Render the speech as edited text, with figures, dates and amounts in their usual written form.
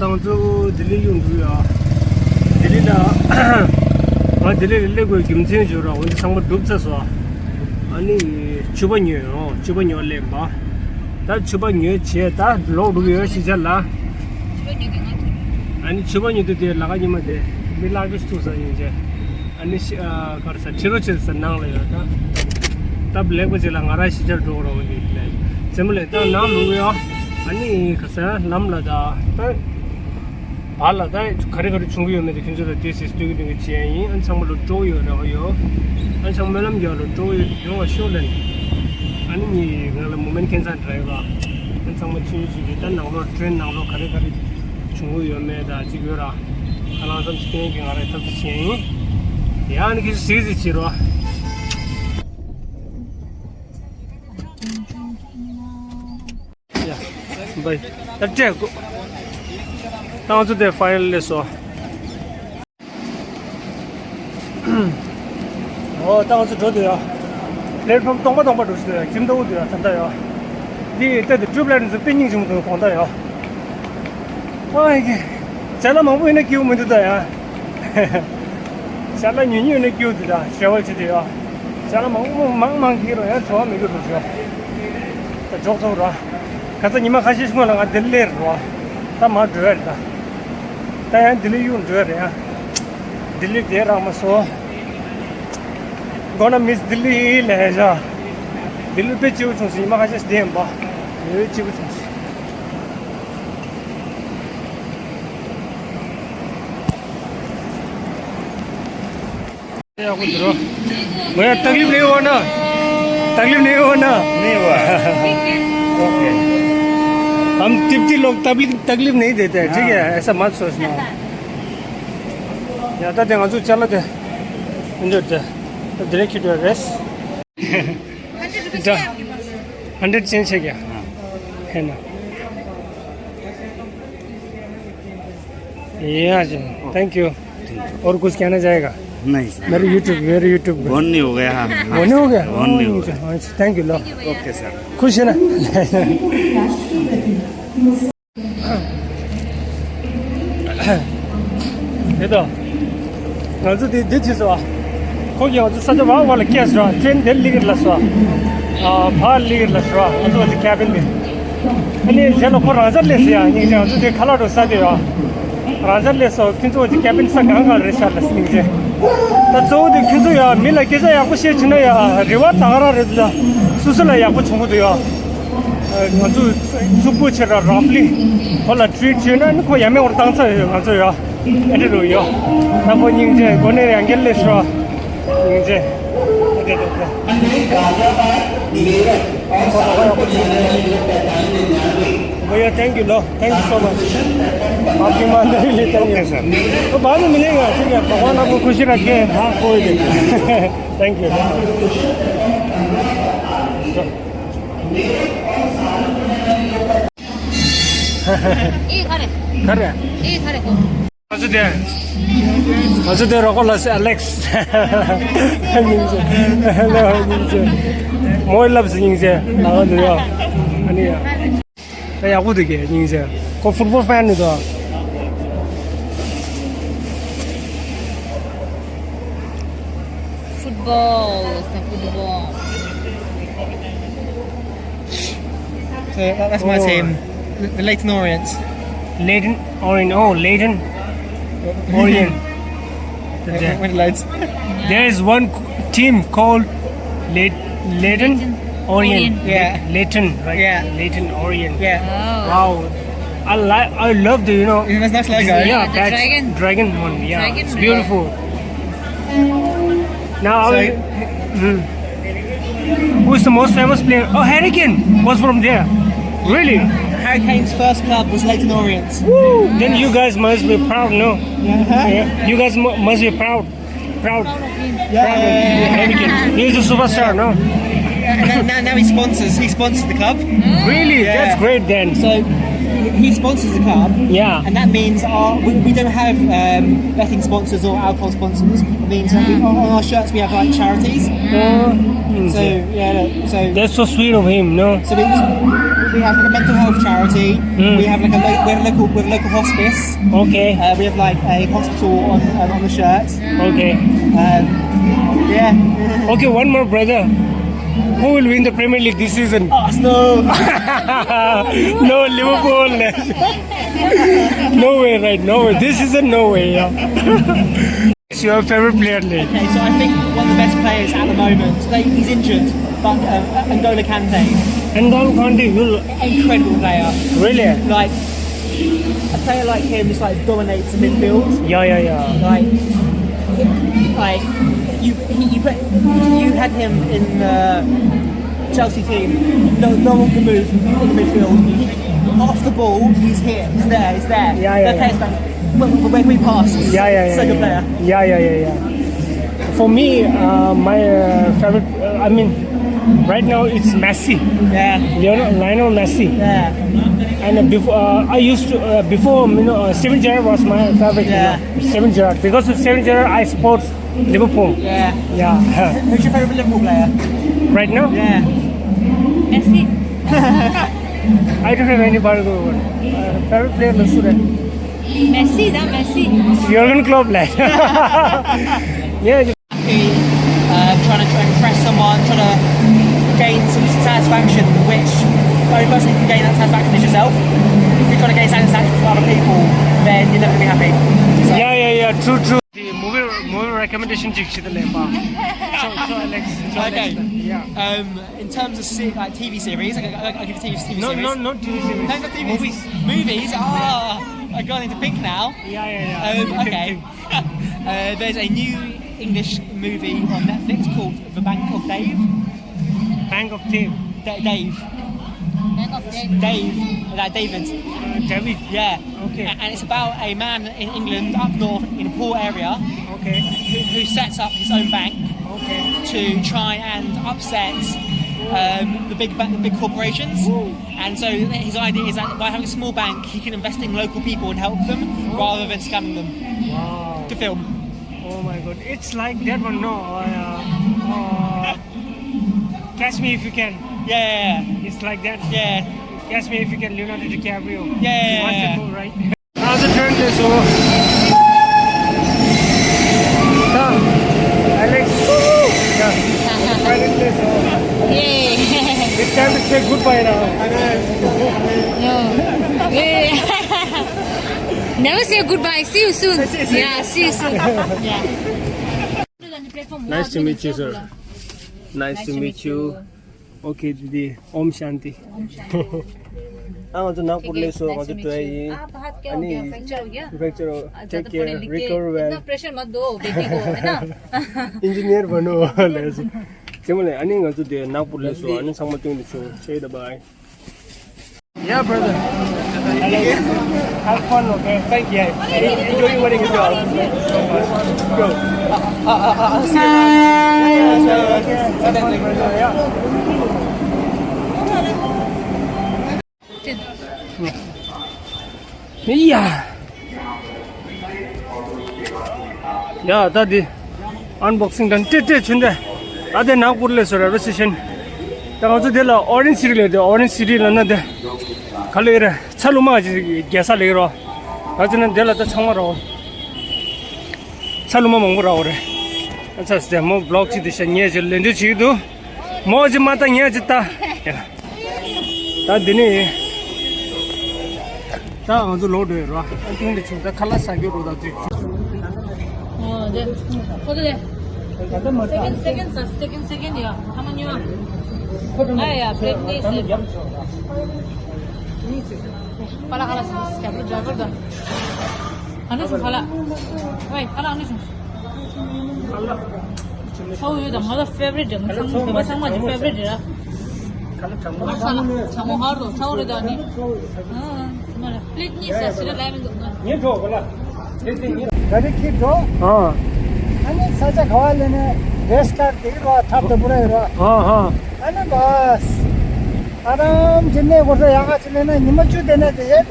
당주 딜리 용주야. 딜리나 딜리 레고 김진 주라 우리 상무 둡서서 아니 주번이요. 주번이요 렘바. 다 주번이요 제다 로드요 시절라. 아니 주번이도 돼 나가지면 돼. 밀라기 수사 이제. 아니 가서 치료치서 나가려요. 다 블랙버지랑 알아 시절 도로 오니. semble ta na lu yo ani khasa namla da bala da khare khare chungu yo me de kinjo de this is doing the chain an samlo to yo ro yo an samlam yo lo to yo show len ani ni ngala moment kensan driver an samlo chi chi da na lo train na lo khare khare chungu yo me da ji yo ra ala sam skin ki ngara ta chain ya ani ki series chi ro Bye. That's it. Down to the final lesson. Oh, down to the platform. Don't do it. Jim do it. The tube line is the pinning to the Honda. Why? Tell them when they give me to the Sala New in the queue to the travel to the Salamon monkey and so on. The jokes over. 가서 니만 가시는 거는 안 들려로 다 맞으려다 다야 들리윤 저래야 들리 대라면서 gonna miss Delhi leja Delhi pe chiu chung si ma ga jes dem ba ye chiu chung ya ko dro मैं तकलीफ नहीं हो ना नहीं हुआ okay हम तिब्बती लोग तकलीफ नहीं देते हैं ठीक है ऐसा मत सोचना यादा देंगे जो चला दे इंजर दे तो डायरेक्ट टू रेस्ट 100 चेंज है क्या है ना ये जी थैंक यू और कुछ कहना चाहेगा नहीं सर मेरे YouTube ऑन नहीं हो गया ऑन हो गया ऑन नहीं हो गया thank you low okay sir खुश है ना 얘도 나도 뒤에서 와 거기 어디 사자 와 원래 깨서 트렌 될 리길라서 발 리길라서 아주 어디 캐빈에 아니 제가 포라자레스야 이제 어디 칼라도 사대요 라자레서 kinzo 어디 캐빈 상강을 레샤르스 이제 다 저도 kinzo야 밀라 계좌야 고시 지나야 리와 당하라르다 수술라 야고 총고도요 아주 수부처럼 roughly 홀라 트리트는 거 야매 올 당서요 맞아요 애들로요 나뭐 이제 거네 안gel레서 이제 भैया thank you low thank you so much आपकी ईमानदारी लेता हूँ सर तो बाद में मिलेगा ठीक है भगवान आपको खुशी रखे हाँ कोई नहीं thank you Khare 어제대 로콜라스 알렉스 hello 뭐 일랍스 닝제 나가도요 아니야 나 야구 되게 닝제 그 풋볼 팬이다 football. So that's my team, the Leyton Orient. Leyton Orient. Oh, Leyton Orient. Went loads. There is one team called Leyton Orient. Yeah. Leyton, right? Yeah. Leyton Orient. Yeah. Wow. I love the It's a nice logo. Yeah, the that's dragon one. Yeah, Dragon it's one. beautiful. Now, who's the most famous player? Oh, Hurricane was from there. Really? Hurricane's first club was Leyton Orient. Woo! Then you guys must be proud, no? Yeah. Yeah. You guys must be proud. Proud. Yeah. Hurricane. He's a superstar, no? And now he sponsors the club. Really? Yeah. That's great then. So he sponsors the club. Yeah. And that means we don't have betting sponsors or alcohol sponsors. It means that on our shirts we have like charities. So yeah, so That's so sweet of him, no? So we have like a mental health charity. We have like we have a local hospice. Okay. We have like a hospital on the shirt. Okay. Yeah. Okay, one more, brother. Who will win the Premier League this season? Arsenal. No, Liverpool. No way, right? No way. This season, no way. Yeah. It's your favorite player, Lee. Okay, so I think one of the best players at the moment. He's injured, but N'Golo Kante. N'Golo Kante, Incredible player. Really? Like a player like him just like dominates the midfield. Yeah. Like you had him in the Chelsea team. No one can move in the midfield. Off the ball, he's here. He's there. Yeah. When we pass, Yeah. such a player. Yeah. For me, my favorite. Right now it's Messi. Yeah. Lionel Messi. Yeah. And before I used to before Steven Gerrard was my favorite. Yeah. Steven Gerrard, because of Steven Gerrard I support Liverpool. Yeah. Who's your favorite Liverpool player? Right now? Yeah. Messi. I don't have anybody to favorite player. Messi, da Messi. Jurgen Klopp, like. Yeah. Trying to impress someone, trying to gain some satisfaction, which the only person who can gain that satisfaction is yourself. If you're trying to gain satisfaction from other people, then you're never going to be happy. So. Yeah. True. The movie recommendation So Alex. Okay. Yeah. In terms of TV series, I give TV series. No, not TV series. No, not TV. Movies. I got into think now. Yeah. Okay. There's a new English movie on Netflix called The Bank of Dave. Bank of Dave. Dave. Bank of Dave. Dave. Like David. David. Yeah. Okay. And it's about a man in England, up north, in a poor area, Okay. who sets up his own bank Okay. to try and upset the big corporations. And so his idea is that by having a small bank, he can invest in local people and help them rather than scamming them. Wow. Good film. Oh my God. It's like that one, no? Catch Me If You Can. Yeah. It's like that. Yeah. Catch Me If You Can, Leonardo DiCaprio. Yeah. Wonderful, right? How's the turn this over? Alex. Final place over. Yay. It's time to say goodbye now. No. Yay. Never say goodbye. See you soon. Yeah, see you soon. Yeah. Nice to meet you, sir. Nice to meet you. Okay, Didi. Om Shanti. I'm not put so much to a fracture. Take care. Recover well. Pressure mat do, baby ko, है ना? Engineer bano. Similarly, I need to do now put so and something to show. Say the bye. Yeah, brother. Have fun, okay? Thank you. Enjoy your wedding as well. Thank you so much. Go. Yeah. Yeah, daddy. Unboxing done. Chinde. Ade now put less or session. The orange city, the orange city, another. Kalira, Saluma, Gasalero. President Della Tamaro Saluma Mongora. That's the more blocks edition. Yes, you'll lend it to do. More Mata Yajita. That dinner. That was the loader. I think it's the colors I go to that. Oh, what is it? Second, yeah. How many you want? Yeah, plate Pala kala sa cab driver dah. Ano sih pala? Wait, pala ano sih? Oh, you dah malah favorite dah. Macam sama je favorite dah. Salah, sama harus, tahu dah ni. Mana plate ni saya sudah lain tu. Ni tu pula. Dari kita. Ani saja kawal ni rest card dulu, thap tu pura itu. Ani bas. आराम जिन्ने वर्ष यहाँ चले ना निमच्चू देने दे